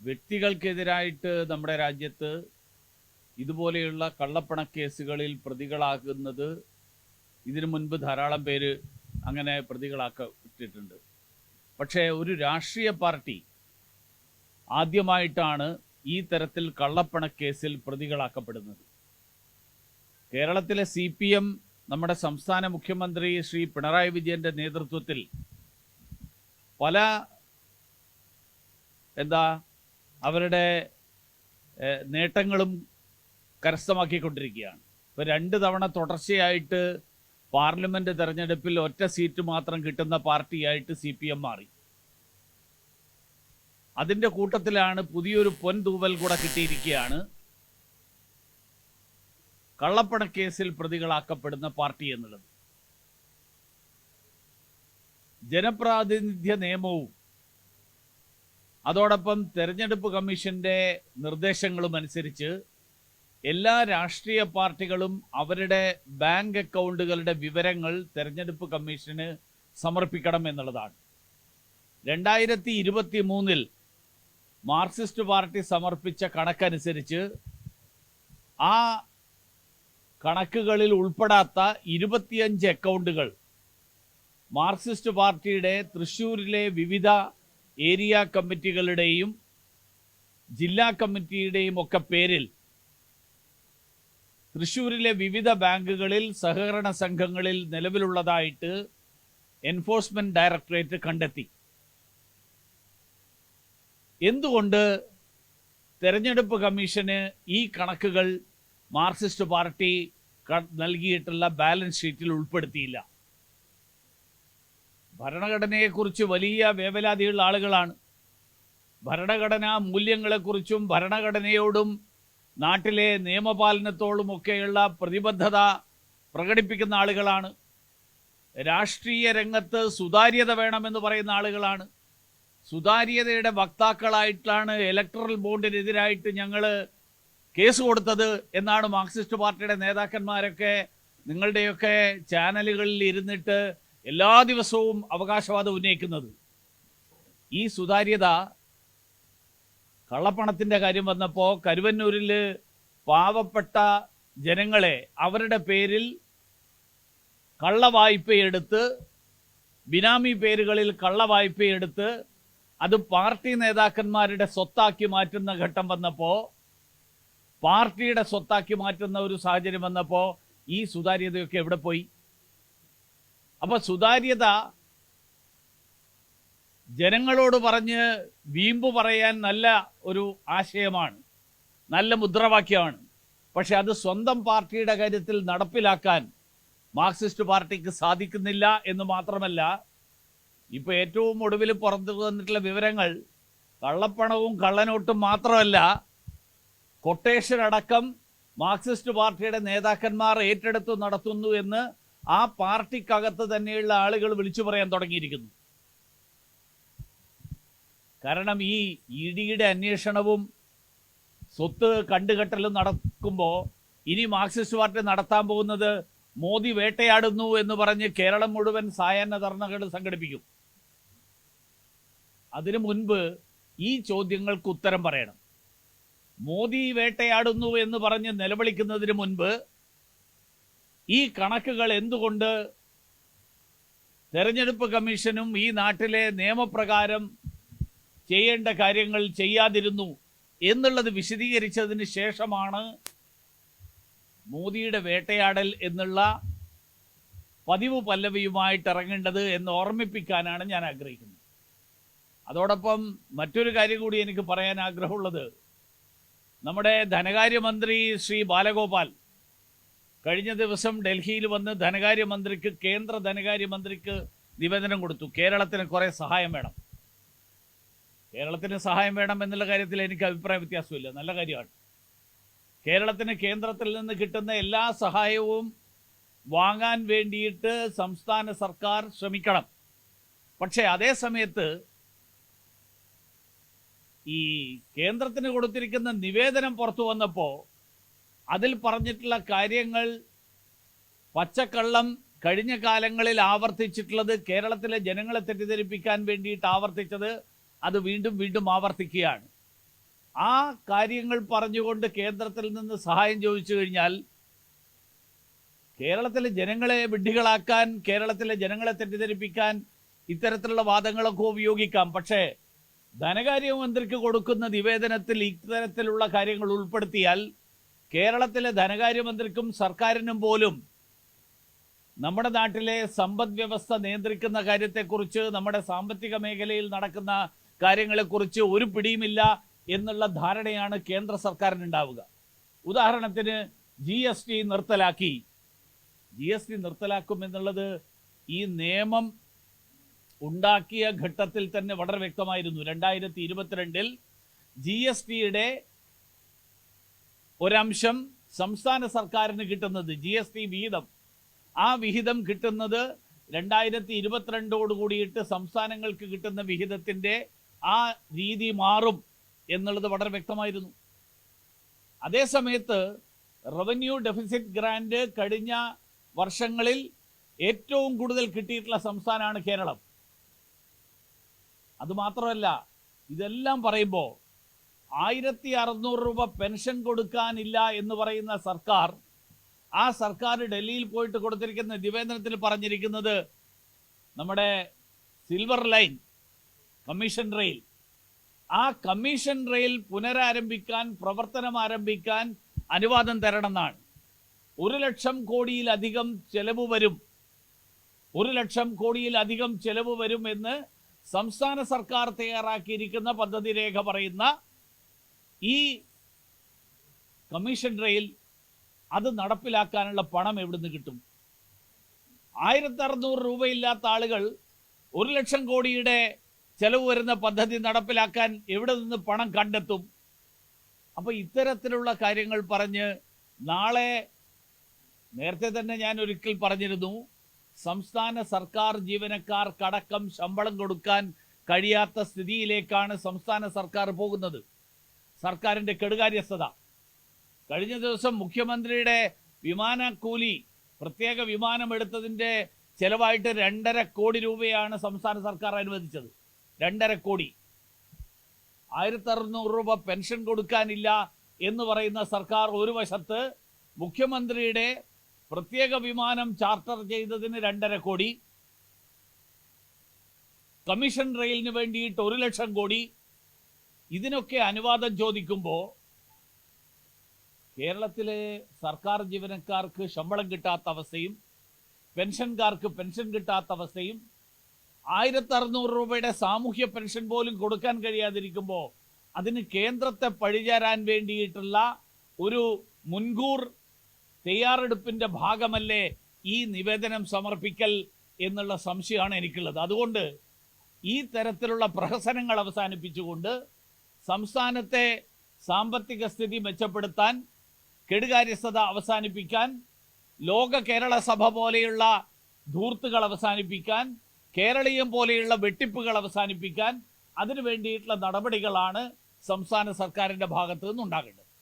വ്യക്തികൾക്കെതിരായിട്ട് നമ്മുടെ രാജ്യത്ത് ഇതുപോലെയുള്ള കള്ളപ്പണക്കേസുകളിൽ പ്രതികളാകുന്നത് ഇതിനു മുൻപ് ധാരാളം പേര് അങ്ങനെ പ്രതികളാക്കപ്പെട്ടിട്ടുണ്ട്. പക്ഷേ ഒരു രാഷ്ട്രീയ പാർട്ടി ആദ്യമായിട്ടാണ് ഈ തരത്തിൽ കള്ളപ്പണക്കേസിൽ പ്രതികളാക്കപ്പെടുന്നത്. കേരളത്തിലെ CPM നമ്മുടെ സംസ്ഥാന മുഖ്യമന്ത്രി ശ്രീ പിണറായി വിജയന്റെ നേതൃത്വത്തിൽ പല അവരുടെ നേട്ടങ്ങളും കരസ്ഥമാക്കിക്കൊണ്ടിരിക്കുകയാണ്. ഇപ്പോൾ 2 തവണ തുടർച്ചയായിട്ട് പാർലമെന്റ് തെരഞ്ഞെടുപ്പിൽ ഒറ്റ സീറ്റ് മാത്രം കിട്ടുന്ന പാർട്ടിയായിട്ട് CPM മാറി. അതിൻ്റെ കൂട്ടത്തിലാണ് പുതിയൊരു പൊൻതൂവൽ കൂടെ കിട്ടിയിരിക്കുകയാണ്, കള്ളപ്പണക്കേസിൽ പ്രതികളാക്കപ്പെടുന്ന പാർട്ടി എന്നുള്ളത്. ജനപ്രാതിനിധ്യ നിയമവും അതോടൊപ്പം തെരഞ്ഞെടുപ്പ് കമ്മീഷന്റെ നിർദ്ദേശങ്ങളും അനുസരിച്ച് എല്ലാ രാഷ്ട്രീയ പാർട്ടികളും അവരുടെ ബാങ്ക് അക്കൗണ്ടുകളുടെ വിവരങ്ങൾ തെരഞ്ഞെടുപ്പ് കമ്മീഷന് സമർപ്പിക്കണം എന്നുള്ളതാണ്. 2023 മാർക്സിസ്റ്റ് പാർട്ടി സമർപ്പിച്ച കണക്കനുസരിച്ച് ആ കണക്കുകളിൽ ഉൾപ്പെടാത്ത 25 അക്കൗണ്ടുകൾ മാർക്സിസ്റ്റ് പാർട്ടിയുടെ തൃശ്ശൂരിലെ വിവിധ ഏരിയ കമ്മിറ്റികളുടെയും ജില്ലാ കമ്മിറ്റിയുടെയും ഒക്കെ പേരിൽ തൃശ്ശൂരിലെ വിവിധ ബാങ്കുകളിൽ സഹകരണ സംഘങ്ങളിൽ നിലവിലുള്ളതായിട്ട് എൻഫോഴ്സ്മെന്റ് ഡയറക്ടറേറ്റ് കണ്ടെത്തി. എന്തുകൊണ്ട് തെരഞ്ഞെടുപ്പ് കമ്മീഷന് ഈ കണക്കുകൾ മാർക്സിസ്റ്റ് പാർട്ടി നൽകിയിട്ടുള്ള ബാലൻസ് ഷീറ്റിൽ ഉൾപ്പെടുത്തിയില്ല? ഭരണഘടനയെക്കുറിച്ച് വലിയ വേവലാതിയുള്ള ആളുകളാണ്. ഭരണഘടനാ മൂല്യങ്ങളെക്കുറിച്ചും ഭരണഘടനയോടും നാട്ടിലെ നിയമപാലനത്തോടുമൊക്കെയുള്ള പ്രതിബദ്ധത പ്രകടിപ്പിക്കുന്ന ആളുകളാണ്. രാഷ്ട്രീയ രംഗത്ത് സുതാര്യത വേണമെന്ന് പറയുന്ന ആളുകളാണ്. സുതാര്യതയുടെ വക്താക്കളായിട്ടാണ് ഇലക്ടറൽ ബോണ്ടിനെതിരായിട്ട് ഞങ്ങൾ കേസ് കൊടുത്തത് എന്നാണ് മാർക്സിസ്റ്റ് പാർട്ടിയുടെ നേതാക്കന്മാരൊക്കെ നിങ്ങളുടെയൊക്കെ ചാനലുകളിൽ ഇരുന്നിട്ട് എല്ലാ ദിവസവും അവകാശവാദം ഉന്നയിക്കുന്നത്. ഈ സുതാര്യത കള്ളപ്പണത്തിൻ്റെ കാര്യം വന്നപ്പോൾ കരുവന്നൂരിൽ പാവപ്പെട്ട ജനങ്ങളെ അവരുടെ പേരിൽ കള്ളവായ്പയെടുത്ത്, ബിനാമി പേരുകളിൽ കള്ളവായ്പയെടുത്ത് അത് പാർട്ടി നേതാക്കന്മാരുടെ സ്വത്താക്കി മാറ്റുന്ന ഘട്ടം വന്നപ്പോൾ, പാർട്ടിയുടെ സ്വത്താക്കി മാറ്റുന്ന ഒരു സാഹചര്യം വന്നപ്പോൾ ഈ സുതാര്യതയൊക്കെ എവിടെ പോയി? അപ്പോൾ സുതാര്യത ജനങ്ങളോട് പറഞ്ഞ് വീമ്പ് പറയാൻ നല്ല ഒരു ആശയമാണ്, നല്ല മുദ്രാവാക്യമാണ്. പക്ഷെ അത് സ്വന്തം പാർട്ടിയുടെ കാര്യത്തിൽ നടപ്പിലാക്കാൻ മാർക്സിസ്റ്റ് പാർട്ടിക്ക് സാധിക്കുന്നില്ല എന്ന് മാത്രമല്ല, ഇപ്പോൾ ഏറ്റവും ഒടുവിൽ പുറത്തു വന്നിട്ടുള്ള വിവരങ്ങൾ കള്ളപ്പണവും കള്ളനോട്ടും മാത്രമല്ല, കൊട്ടേഷൻ അടക്കം മാർക്സിസ്റ്റ് പാർട്ടിയുടെ നേതാക്കന്മാർ ഏറ്റെടുത്തു നടത്തുന്നു എന്ന് ആ പാർട്ടിക്കകത്ത് തന്നെയുള്ള ആളുകൾ വിളിച്ചു പറയാൻ തുടങ്ങിയിരിക്കുന്നു. കാരണം ഈ EDയുടെ അന്വേഷണവും സ്വത്ത് കണ്ടുകെട്ടലും നടക്കുമ്പോൾ ഇനി മാർക്സിസ്റ്റ് പാർട്ടി നടത്താൻ പോകുന്നത് മോദി വേട്ടയാടുന്നു എന്ന് പറഞ്ഞ് കേരളം മുഴുവൻ സായാഹ്ന ധർണകൾ സംഘടിപ്പിക്കും. അതിനു മുൻപ് ഈ ചോദ്യങ്ങൾക്ക് ഉത്തരം പറയണം. മോദി വേട്ടയാടുന്നു എന്ന് പറഞ്ഞ് നിലവിളിക്കുന്നതിന് മുൻപ് ഈ കണക്കുകൾ എന്തുകൊണ്ട് തെരഞ്ഞെടുപ്പ് കമ്മീഷനും ഈ നാട്ടിലെ നിയമപ്രകാരം ചെയ്യേണ്ട കാര്യങ്ങൾ ചെയ്യാതിരുന്നു എന്നുള്ളത് വിശദീകരിച്ചതിന് ശേഷമാണ് മോദിയുടെ വേട്ടയാടൽ എന്നുള്ള പതിവ് പല്ലവിയുമായിട്ട് ഇറങ്ങേണ്ടത് എന്ന് ഓർമ്മിപ്പിക്കാനാണ് ഞാൻ ആഗ്രഹിക്കുന്നത്. അതോടൊപ്പം മറ്റൊരു കാര്യം കൂടി എനിക്ക് പറയാൻ ആഗ്രഹമുള്ളത്, നമ്മുടെ ധനകാര്യമന്ത്രി ശ്രീ ബാലഗോപാൽ കഴിഞ്ഞ ദിവസം ഡൽഹിയിൽ വന്ന് ധനകാര്യമന്ത്രിക്ക്, കേന്ദ്ര ധനകാര്യമന്ത്രിക്ക് നിവേദനം കൊടുത്തു. കേരളത്തിന് കുറേ സഹായം വേണം. കേരളത്തിന് സഹായം വേണം എന്നുള്ള കാര്യത്തിൽ എനിക്ക് അഭിപ്രായ വ്യത്യാസമില്ല, നല്ല കാര്യമാണ്. കേരളത്തിന് കേന്ദ്രത്തിൽ നിന്ന് കിട്ടുന്ന എല്ലാ സഹായവും വാങ്ങാൻ വേണ്ടിയിട്ട് സംസ്ഥാന സർക്കാർ ശ്രമിക്കണം. പക്ഷേ അതേ സമയത്ത് ഈ കേന്ദ്രത്തിന് കൊടുത്തിരിക്കുന്ന നിവേദനം പുറത്തു വന്നപ്പോൾ അതിൽ പറഞ്ഞിട്ടുള്ള കാര്യങ്ങൾ പച്ചക്കള്ളം കഴിഞ്ഞ കാലങ്ങളിൽ ആവർത്തിച്ചിട്ടുള്ളത്, കേരളത്തിലെ ജനങ്ങളെ തെറ്റിദ്ധരിപ്പിക്കാൻ വേണ്ടിയിട്ട് ആവർത്തിച്ചത്, അത് വീണ്ടും വീണ്ടും ആവർത്തിക്കുകയാണ്. ആ കാര്യങ്ങൾ പറഞ്ഞുകൊണ്ട് കേന്ദ്രത്തിൽ നിന്ന് സഹായം ചോദിച്ചു കഴിഞ്ഞാൽ കേരളത്തിലെ ജനങ്ങളെ വിഡ്ഢികളാക്കാൻ, കേരളത്തിലെ ജനങ്ങളെ തെറ്റിദ്ധരിപ്പിക്കാൻ ഇത്തരത്തിലുള്ള വാദങ്ങളൊക്കെ ഉപയോഗിക്കാം. പക്ഷേ ധനകാര്യമന്ത്രിക്ക് കൊടുക്കുന്ന നിവേദനത്തിൽ ഇത്തരത്തിലുള്ള കാര്യങ്ങൾ ഉൾപ്പെടുത്തിയാൽ കേരളത്തിലെ ധനകാര്യമന്ത്രിക്കും സർക്കാരിനും പോലും നമ്മുടെ നാട്ടിലെ സമ്പദ് വ്യവസ്ഥ നിയന്ത്രിക്കുന്ന കാര്യത്തെക്കുറിച്ച്, നമ്മുടെ സാമ്പത്തിക മേഖലയിൽ നടക്കുന്ന കാര്യങ്ങളെക്കുറിച്ച് ഒരു പിടിയുമില്ല എന്നുള്ള ധാരണയാണ് കേന്ദ്ര സർക്കാരിനുണ്ടാവുക. ഉദാഹരണത്തിന് GST നിർത്തലാക്കി. GST നിർത്തലാക്കും എന്നുള്ളത് ഈ നിയമം ഉണ്ടാക്കിയ ഘട്ടത്തിൽ തന്നെ വളരെ വ്യക്തമായിരുന്നു. 2022 GSTയുടെ ഒരംശം സംസ്ഥാന സർക്കാരിന് കിട്ടുന്നത്, GST വിഹിതം, ആ വിഹിതം കിട്ടുന്നത് 2022 കൂടിയിട്ട് സംസ്ഥാനങ്ങൾക്ക് കിട്ടുന്ന വിഹിതത്തിൻ്റെ ആ രീതി മാറും എന്നുള്ളത് വളരെ വ്യക്തമായിരുന്നു. അതേസമയത്ത് റവന്യൂ ഡെഫിസിറ്റ് ഗ്രാന്റ് കഴിഞ്ഞ വർഷങ്ങളിൽ ഏറ്റവും കൂടുതൽ കിട്ടിയിട്ടുള്ള സംസ്ഥാനമാണ് കേരളം. അതുമാത്രമല്ല, ഇതെല്ലാം പറയുമ്പോൾ 1600 രൂപ പെൻഷൻ കൊടുക്കാനില്ല എന്ന് പറയുന്ന സർക്കാർ, ആ സർക്കാർ ഡൽഹിയിൽ പോയിട്ട് കൊടുത്തിരിക്കുന്ന നിവേദനത്തിൽ പറഞ്ഞിരിക്കുന്നത് നമ്മുടെ സിൽവർ ലൈൻ കമ്മീഷൻ റെയിൽ, ആ കമ്മീഷൻ റെയിൽ പുനരാരംഭിക്കാൻ, പ്രവർത്തനം ആരംഭിക്കാൻ അനുവാദം തരണമെന്നാണ്. 1 ലക്ഷം കോടിയിലധികം ചെലവ് വരും, 1 ലക്ഷം കോടിയിലധികം ചെലവ് വരും എന്ന് സംസ്ഥാന സർക്കാർ തയ്യാറാക്കിയിരിക്കുന്ന പദ്ധതി രേഖ പറയുന്ന ഈ കമ്മീഷൻ റെയിൽ അത് നടപ്പിലാക്കാനുള്ള പണം എവിടുന്ന് കിട്ടും? 1600 രൂപയില്ലാത്ത ആളുകൾ 1 ലക്ഷം കോടിയുടെ ചെലവ് വരുന്ന പദ്ധതി നടപ്പിലാക്കാൻ എവിടെ നിന്ന് പണം കണ്ടെത്തും? അപ്പോൾ ഇത്തരത്തിലുള്ള കാര്യങ്ങൾ പറഞ്ഞ് നാളെ, നേരത്തെ തന്നെ ഞാൻ ഒരിക്കൽ പറഞ്ഞിരുന്നു, സംസ്ഥാന സർക്കാർ ജീവനക്കാർക്കടക്കം ശമ്പളം കൊടുക്കാൻ കഴിയാത്ത സ്ഥിതിയിലേക്കാണ് സംസ്ഥാന സർക്കാർ പോകുന്നത്. സർക്കാരിൻ്റെ കെടുകാര്യസ്ഥത. കഴിഞ്ഞ ദിവസം മുഖ്യമന്ത്രിയുടെ വിമാനക്കൂലി, പ്രത്യേക വിമാനം എടുത്തതിൻ്റെ ചെലവായിട്ട് 2.5 കോടി രൂപയാണ് സംസ്ഥാന സർക്കാർ അനുവദിച്ചത്. 2.5 കോടി. 1600 രൂപ പെൻഷൻ കൊടുക്കാനില്ല എന്ന് പറയുന്ന സർക്കാർ ഒരു വശത്ത്, മുഖ്യമന്ത്രിയുടെ പ്രത്യേക വിമാനം ചാർട്ടർ ചെയ്തതിന് 2.5 കോടി, കമ്മീഷൻ റെയിലിന് വേണ്ടിയിട്ട് 1 ലക്ഷം കോടി, ഇതിനൊക്കെ അനുവാദം ചോദിക്കുമ്പോൾ കേരളത്തിലെ സർക്കാർ ജീവനക്കാർക്ക് ശമ്പളം കിട്ടാത്ത അവസ്ഥയും പെൻഷൻകാർക്ക് പെൻഷൻ കിട്ടാത്ത അവസ്ഥയും 1600 രൂപയുടെ സാമൂഹ്യ പെൻഷൻ പോലും കൊടുക്കാൻ കഴിയാതിരിക്കുമ്പോൾ അതിന് കേന്ദ്രത്തെ പഴിചാരാൻ വേണ്ടിയിട്ടുള്ള ഒരു മുൻകൂർ തയ്യാറെടുപ്പിൻ്റെ ഭാഗമല്ലേ ഈ നിവേദനം സമർപ്പിക്കൽ എന്നുള്ള സംശയമാണ് എനിക്കുള്ളത്. അതുകൊണ്ട് ഈ തരത്തിലുള്ള പ്രഹസനങ്ങൾ അവസാനിപ്പിച്ചുകൊണ്ട് സംസ്ഥാനത്തെ സാമ്പത്തിക സ്ഥിതി മെച്ചപ്പെടുത്താൻ, കെടുകാര്യസ്ഥത അവസാനിപ്പിക്കാൻ, ലോക കേരള സഭ പോലെയുള്ള ധൂർത്തുകൾ അവസാനിപ്പിക്കാൻ, കേരളീയം പോലെയുള്ള വെട്ടിപ്പുകൾ അവസാനിപ്പിക്കാൻ, അതിനു വേണ്ടിയിട്ടുള്ള നടപടികളാണ് സംസ്ഥാന സർക്കാരിൻ്റെ ഭാഗത്തു നിന്നുണ്ടാകേണ്ടത്.